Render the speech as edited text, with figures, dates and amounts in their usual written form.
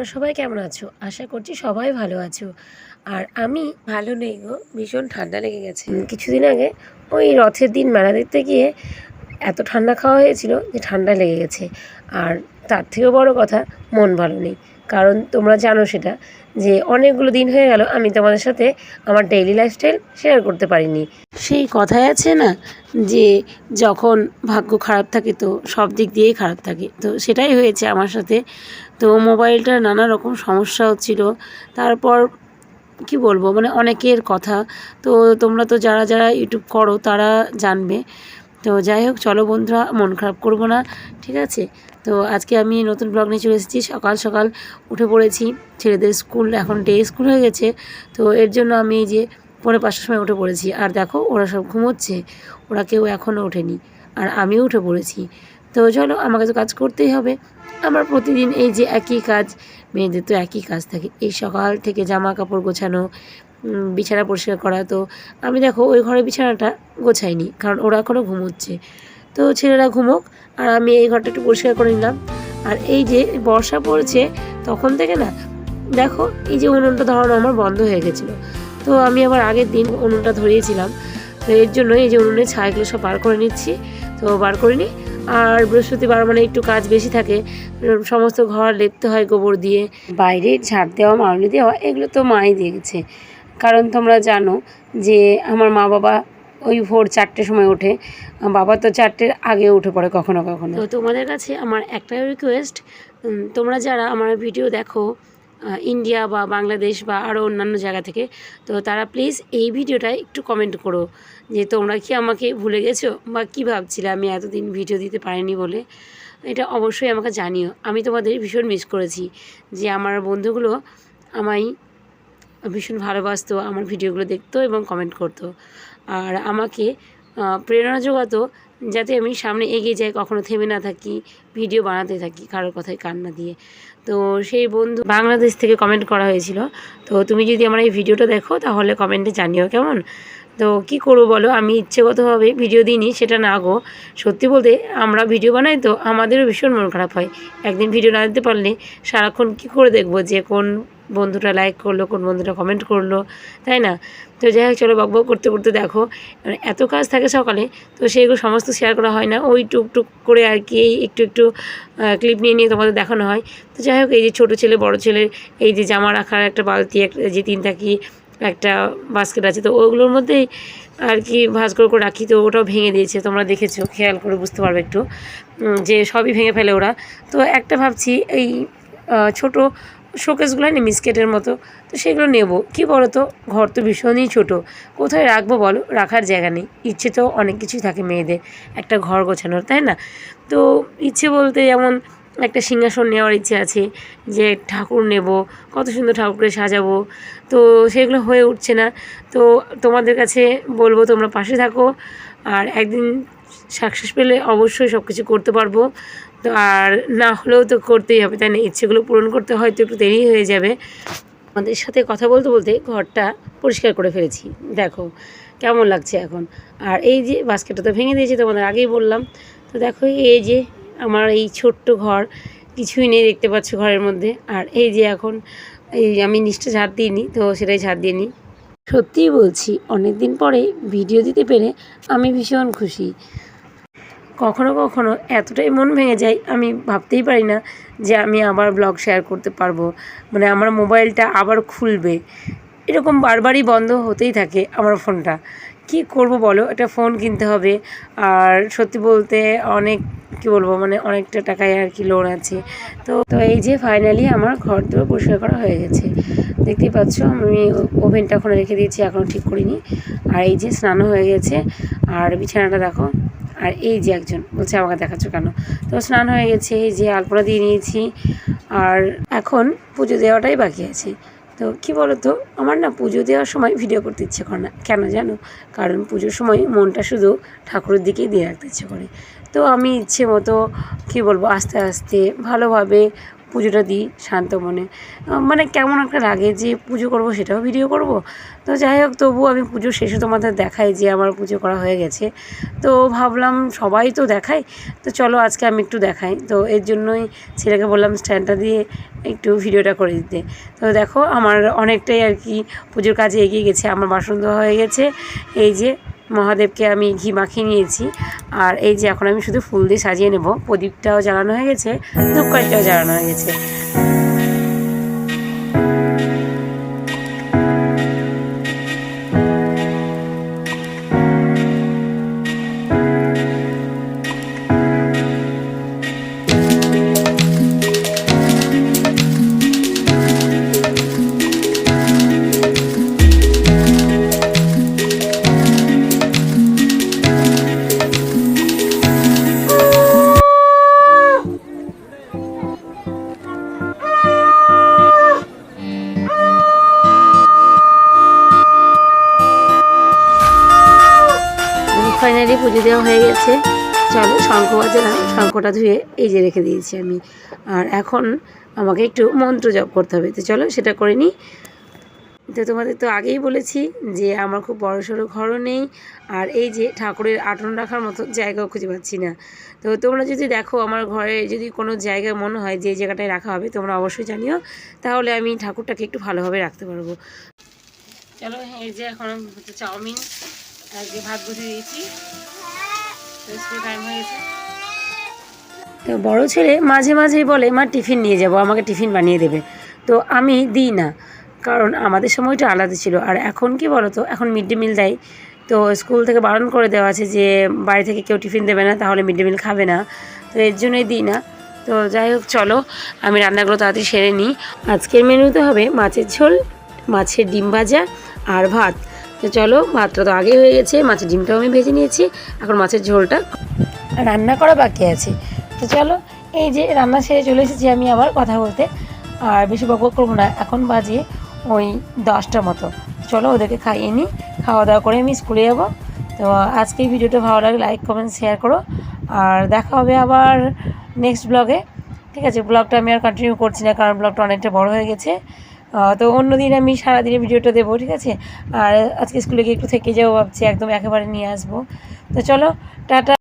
তোমরা সবাই কেমন আছো? আশা করছি সবাই ভালো আছো। আর আমি ভালো নেই গো, ভীষণ ঠান্ডা লেগে গেছে। কিছুদিন আগে ওই রথের দিন মেলা দেখতে গিয়ে এত ঠান্ডা খাওয়া হয়েছিল যে ঠান্ডা লেগে গেছে। আর তার থেকেও বড় কথা, মন ভালো নেই। কারণ তোমরা জানো সেটা, যে অনেকগুলো দিন হয়ে গেল আমি তোমাদের সাথে আমার ডেইলি লাইফস্টাইল শেয়ার করতে পারিনি। সেই কথাই আছে না, যে যখন ভাগ্য খারাপ থাকে তো সব দিক দিয়েই খারাপ থাকে, তো সেটাই হয়েছে আমার সাথে। তো মোবাইলটার নানা রকম সমস্যা হচ্ছিল। তারপর কি বলবো, মানে অনেকের কথা, তো তোমরা তো যারা যারা ইউটিউব করো তারা জানবে। তো যাই হোক, চলো বন্ধুরা, মন খারাপ করবো না, ঠিক আছে? তো আজকে আমি নতুন ব্লগ নিয়ে চলে এসেছি। সকাল সকাল উঠে পড়েছি। ছেলেদের স্কুল এখন ডে স্কুল হয়ে গেছে, তো এর জন্য আমি এই যে 4:45টার সময় উঠে পড়েছি। আর দেখো ওরা সব ঘুমোচ্ছে, ওরা কেউ এখনও ওঠেনি, আর আমিও উঠে পড়েছি। তো চলো, আমাকে তো কাজ করতেই হবে। আমার প্রতিদিন এই যে একই কাজ, মেয়েদের তো একই কাজ থাকে, এই সকাল থেকে জামা কাপড় গোছানো, বিছানা পরিষ্কার করা। তো আমি দেখো ওই ঘরে বিছানাটা গোছাইনি, কারণ ওরা এখনও ঘুমোচ্ছে। তো ছেলেরা ঘুমোক, আর আমি এই ঘরটা একটু পরিষ্কার করে নিলাম। আর এই যে বর্ষা পড়ছে তখন থেকে না, দেখো এই যে উনুনটা ধরানো আমার বন্ধ হয়ে গেছিলো। তো আমি আবার আগের দিন উনুনটা ধরিয়েছিলাম, তো এর জন্য এই যে উনুনের ছাইগুলো সব বার করে নিচ্ছি। তো বার করে নিই। আর বৃহস্পতিবার মানে একটু কাজ বেশি থাকে, সমস্ত ঘর লেপতে হয় গোবর দিয়ে। বাইরে ঝাড় দেওয়া, মাউলি দেওয়া, এগুলো তো মাই দিয়ে গেছে। কারণ তোমরা জানো যে আমার মা বাবা ওই ভোর 4টের সময় ওঠে, বাবা তো 4টের আগে উঠে পড়ে কখনো কখনো। তো তোমাদের কাছে আমার একটাই রিকোয়েস্ট, তোমরা যারা আমার ভিডিও দেখো ইন্ডিয়া বা বাংলাদেশ বা আরও অন্যান্য জায়গা থেকে, তো তারা প্লিজ এই ভিডিওটায় একটু কমেন্ট করো যে তোমরা কি আমাকে ভুলে গেছো, বা কী ভাবছিলে আমি এতদিন ভিডিও দিতে পারিনি বলে। এটা অবশ্যই আমাকে জানিও। আমি তোমাদের ভীষণ মিস করেছি, যে আমার বন্ধুগুলো আমায় ভীষণ ভালোবাসতো, আমার ভিডিওগুলো দেখতো এবং কমেন্ট করতো, আর আমাকে প্রেরণা জোগাতো যাতে আমি সামনে এগিয়ে যাই, কখনো থেমে না থাকি, ভিডিও বানাতে থাকি কারোর কথায় কান না দিয়ে। তো সেই বন্ধু বাংলাদেশ থেকে কমেন্ট করা হয়েছিল। তো তুমি যদি আমার এই ভিডিওটা দেখো তাহলে কমেন্টে জানিও কেমন। তো কী করবো বলো, আমি ইচ্ছেগতভাবে ভিডিও দিইনি সেটা না গো। সত্যি বলতে আমরা ভিডিও বানাই তো আমাদেরও ভীষণ মন খারাপ হয়। একদিন ভিডিও না দিতে পারলে সারাক্ষণ কী করে দেখবো যে কোন বন্ধুটা লাইক করলো, কোন বন্ধুটা কমেন্ট করলো, তাই না? তো যাই হোক, চলো বকবক করতে করতে দেখো মানে এত কাজ থাকে সকালে, তো সেইগুলো সমস্ত শেয়ার করা হয় না, ওই টুকটুক করে আর কি একটু একটু ক্লিপ নিয়ে নিয়ে তোমাদের দেখানো হয়। তো যাই হোক, এই যে ছোটো ছেলে বড় ছেলে, এই যে জামা রাখার একটা বালতি, একটা যে 3 টাকি একটা বাস্কেট আছে, তো ওগুলোর মধ্যেই আর কি ভাঁজ করে রাখি। তো ওটাও ভেঙে দিয়েছে, তোমরা দেখেছো, খেয়াল করে বুঝতে পারবে একটু, যে সবই ভেঙে ফেলে ওরা। তো একটা ভাবছি এই ছোটো শোকেসগুলো নেই মিসকেটের মতো, তো সেগুলো নেব। কি বলো তো, ঘর তো ভীষণই ছোটো, কোথায় রাখবো বলো, রাখার জায়গা নেই। ইচ্ছে তো অনেক কিছুই থাকে মেয়েদের, একটা ঘর গোছানোর, তাই না? তো ইচ্ছে বলতে যেমন একটা সিংহাসন নেওয়ার ইচ্ছে আছে, যে ঠাকুর নেব, কত সুন্দর ঠাকুরকে সাজাবো, তো সেগুলো হয়ে উঠছে না। তো তোমাদের কাছে বলবো তোমরা পাশে থাকো, আর একদিন সাকসেস পেলে অবশ্যই সব কিছু করতে পারবো। তো আর না হলেও তো করতেই হবে, তাই না? ইচ্ছেগুলো পূরণ করতে হয়তো একটু দেরি হয়ে যাবে। আমাদের সাথে কথা বলতে বলতে ঘরটা পরিষ্কার করে ফেলেছি, দেখো কেমন লাগছে এখন। আর এই যে বাস্কেটটা তো ভেঙে দিয়েছি, তোমাদের আগেই বললাম। তো দেখো এই যে আমার এই ছোট্ট ঘর, কিছুই নেই দেখতে পাচ্ছ ঘরের মধ্যে। আর এই যে এখন এই আমি নিচটা ঝাড় দিইনি, তো সেটাই ঝাড় দিয়ে নিই। সত্যিই বলছি, অনেক দিন পরে ভিডিও দিতে পেরে আমি ভীষণ খুশি। কখনো কখনো এতটাই মন ভেঙে যায়, আমি ভাবতেই পারি না যে আমি আবার ব্লগ শেয়ার করতে পারবো, মানে আমার মোবাইলটা আবার খুলবে। এরকম বারবারই বন্ধ হতেই থাকে আমার ফোনটা। কি করব বলো, একটা ফোন কিনতে হবে। আর সত্যি বলতে অনেক, কি বলবো, মানে অনেকটা টাকায় আর কি লোন আছে। তো তো এই যে ফাইনালি আমার ঘর দুয়ার পরিষ্কার করা হয়ে গেছে, দেখতেই পাচ্ছ। আমি ওভেনটা এখন রেখে দিয়েছি, এখনও ঠিক করিনি। আর এই যে স্নানও হয়ে গেছে, আর বিছানাটা দেখো। আর এই যে একজন বলছে আমাকে দেখাচ্ছ কেন, তো স্নান হয়ে গেছে, এই যে আলপনা দিয়ে নিয়েছি। আর এখন পুজো দেওয়াটাই বাকি আছে। তো কী বলো তো, আমার না পুজো দেওয়ার সময় ভিডিও করতে ইচ্ছে করে না, কেন জানো? কারণ পুজোর সময় মনটা শুধু ঠাকুরের দিকেই দিয়ে রাখতে ইচ্ছে করে। তো আমি ইচ্ছে মতো, কী বলবো, আস্তে আস্তে ভালোভাবে পুজোটা দিই শান্ত মনে। মানে কেমন একটা লাগে যে পুজো করব সেটাও ভিডিও করব। তো যাই হোক, তবুও আমি পুজোর শেষে তোমাদের দেখাই যে আমার পুজো করা হয়ে গেছে। তো ভাবলাম সবাই তো দেখায়, তো চলো আজকে আমি একটু দেখাই। তো এর জন্যই ছেলেকে বললাম স্ট্যান্ডটা দিয়ে একটু ভিডিওটা করে দিতে। তো দেখো আমার অনেকটাই আর কি পুজোর কাজে এগিয়ে গেছে। আমার বাসন ধোয়া হয়ে গেছে, এই যে মহাদেবকে আমি ঘি মাখিয়ে নিয়েছি, আর এই যে এখন আমি শুধু ফুল দিয়ে সাজিয়ে নেব। প্রদীপটাও জ্বালানো হয়ে গেছে, ধূপকাঠিটাও জ্বালানো হয়ে গেছে। ফাইনালি পুজো দেওয়া হয়ে গেছে। চলো শঙ্খ বাজালাম, শঙ্খটা ধুয়ে এই যে রেখে দিয়েছি আমি। আর এখন আমাকে একটু মন্ত্র জপ করতে হবে, তো চলো সেটা করে নিই। তো তোমাদের তো আগেই বলেছি যে আমার খুব বড়সড় ঘরও নেই, আর এই যে ঠাকুরের আটন রাখার মতো জায়গাও খুঁজে পাচ্ছি না। তো তোমরা যদি দেখো আমার ঘরে যদি কোনো জায়গায় মনে হয় যে এই জায়গাটায় রাখা হবে, তোমরা অবশ্যই জানিও, তাহলে আমি ঠাকুরটাকে একটু ভালোভাবে রাখতে পারবো। চলো এই যে এখন হচ্ছে চাউমিন আর যে ভাত বসিয়ে দিয়েছি, স্কুল টাইম হয়ে গেছে। তো বড় ছেলে মাঝে মাঝেই বলে মা টিফিন নিয়ে যাব, আমাকে টিফিন বানিয়ে দেবে। তো আমি দিই না, কারণ আমাদের সময়টা আলাদা ছিল। আর এখন কি বলো তো, এখন মিড ডে মিল দেয়, তো স্কুল থেকে বারণ করে দেওয়া আছে যে বাড়ি থেকে কেউ টিফিন দেবে না, তাহলে মিড ডে মিল খাবে না। তো এর জন্যই দিই না। তো যাই হোক, চলো আমি রান্নাগুলো তাড়াতাড়ি সেরে নিই। আজকের মেনুতে হবে মাছের ঝোল, মাছের ডিম ভাজা আর ভাত। তো চলো, ভাতটা তো আগে হয়ে গেছে, মাছের ডিমটাও আমি ভেজে নিয়েছি, এখন মাছের ঝোলটা রান্না করা বাকি আছে। তো চলো এই যে রান্না সেরে চলে এসেছি আমি আবার কথা বলতে। আর বেশি বকবক করবো না, এখন বাজে ওই 10টার মতো। চলো ওদেরকে খাইয়ে নিই, খাওয়া দাওয়া করে আমি স্কুলে যাবো। তো আজকের ভিডিওটা ভালো লাগে লাইক কমেন্ট শেয়ার করো, আর দেখা হবে আবার নেক্সট ব্লগে। ঠিক আছে, ব্লগটা আমি আর কন্টিনিউ করছি না, কারণ ব্লগটা অনেকটা বড় হয়ে গেছে। তো অন্যদিন আমি সারাদিনের ভিডিওটা দেবো, ঠিক আছে। আর আজকে স্কুলে গিয়ে একটু থেকে যাবো ভাবছি, একদম একেবারে নিয়ে আসবো। তো চলো টাটা।